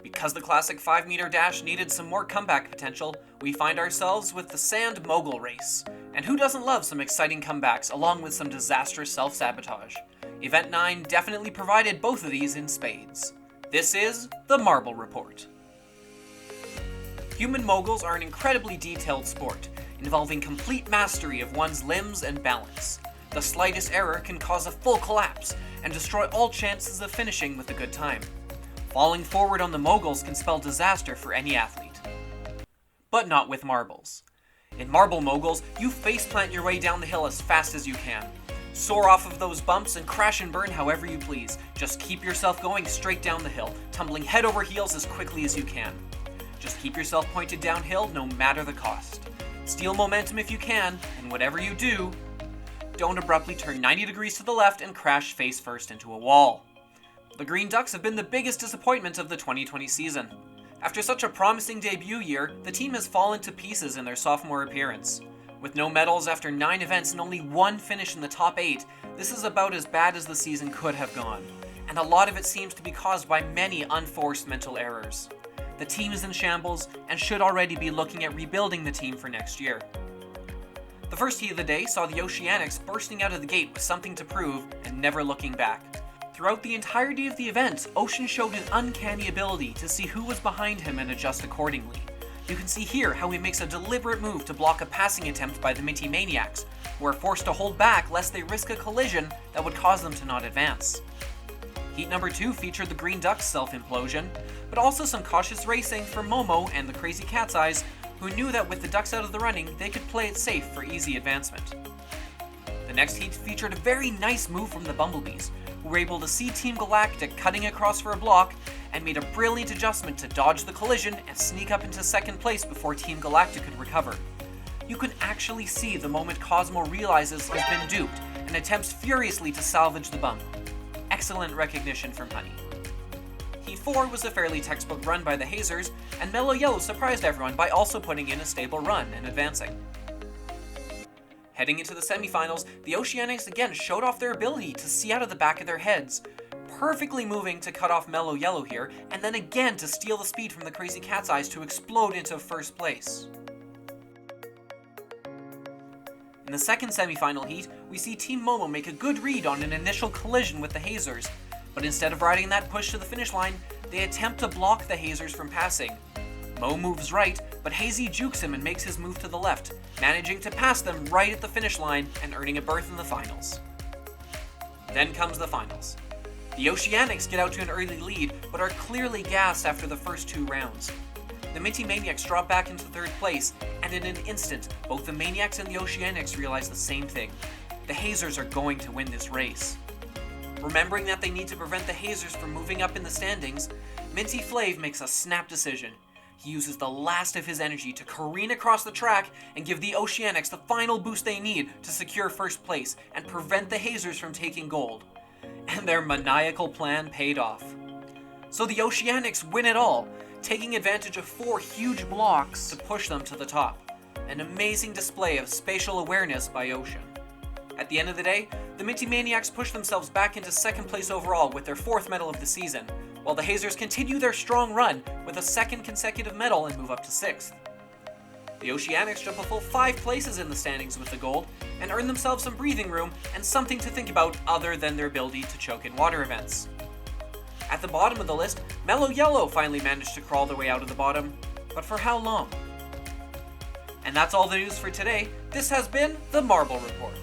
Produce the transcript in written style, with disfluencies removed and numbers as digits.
Because the classic 5-meter dash needed some more comeback potential, we find ourselves with the Sand Mogul race. And who doesn't love some exciting comebacks along with some disastrous self-sabotage? Event 9 definitely provided both of these in spades. This is the Marble Report. Human moguls are an incredibly detailed sport, involving complete mastery of one's limbs and balance. The slightest error can cause a full collapse and destroy all chances of finishing with a good time. Falling forward on the moguls can spell disaster for any athlete. But not with marbles. In Marble Moguls, you faceplant your way down the hill as fast as you can. Soar off of those bumps and crash and burn however you please. Just keep yourself going straight down the hill, tumbling head over heels as quickly as you can. Just keep yourself pointed downhill no matter the cost. Steal momentum if you can, and whatever you do, don't abruptly turn 90 degrees to the left and crash face first into a wall. The Green Ducks have been the biggest disappointment of the 2020 season. After such a promising debut year, the team has fallen to pieces in their sophomore appearance. With no medals after 9 events and only one finish in the top 8, this is about as bad as the season could have gone. And a lot of it seems to be caused by many unforced mental errors. The team is in shambles and should already be looking at rebuilding the team for next year. The first heat of the day saw the Oceanics bursting out of the gate with something to prove and never looking back. Throughout the entirety of the event, Ocean showed an uncanny ability to see who was behind him and adjust accordingly. You can see here how he makes a deliberate move to block a passing attempt by the Minty Maniacs, who are forced to hold back lest they risk a collision that would cause them to not advance. Heat number 2 featured the Green Ducks' self-implosion, but also some cautious racing for Momo and the Crazy Cat's Eyes, who knew that with the Ducks out of the running, they could play it safe for easy advancement. The next heat featured a very nice move from the Bumblebees, who were able to see Team Galactic cutting across for a block and made a brilliant adjustment to dodge the collision and sneak up into second place before Team Galactic could recover. You can actually see the moment Cosmo realizes he's been duped and attempts furiously to salvage the bump. Excellent recognition from Honey. Heat 4 was a fairly textbook run by the Hazers, and Mellow Yellow surprised everyone by also putting in a stable run and advancing. Heading into the semifinals, the Oceanics again showed off their ability to see out of the back of their heads, perfectly moving to cut off Mellow Yellow here, and then again to steal the speed from the Crazy Cat's Eyes to explode into first place. In the second semifinal heat, we see Team Momo make a good read on an initial collision with the Hazers, but instead of riding that push to the finish line, they attempt to block the Hazers from passing. Mo moves right, but Hazy jukes him and makes his move to the left, managing to pass them right at the finish line and earning a berth in the finals. Then comes the finals. The Oceanics get out to an early lead, but are clearly gassed after the first 2 rounds. The Minty Maniacs drop back into third place, and in an instant, both the Maniacs and the Oceanics realize the same thing. The Hazers are going to win this race. Remembering that they need to prevent the Hazers from moving up in the standings, Minty Flav makes a snap decision. He uses the last of his energy to careen across the track and give the Oceanics the final boost they need to secure first place and prevent the Hazers from taking gold. And their maniacal plan paid off. So the Oceanics win it all, taking advantage of 4 huge blocks to push them to the top. An amazing display of spatial awareness by Ocean. At the end of the day, the Minty Maniacs push themselves back into second place overall with their 4th medal of the season, while the Hazers continue their strong run with a 2nd consecutive medal and move up to 6th. The Oceanics jump a full 5 places in the standings with the gold and earn themselves some breathing room and something to think about other than their ability to choke in water events. At the bottom of the list, Mellow Yellow finally managed to crawl their way out of the bottom, but for how long? And that's all the news for today. This has been the Marble Report.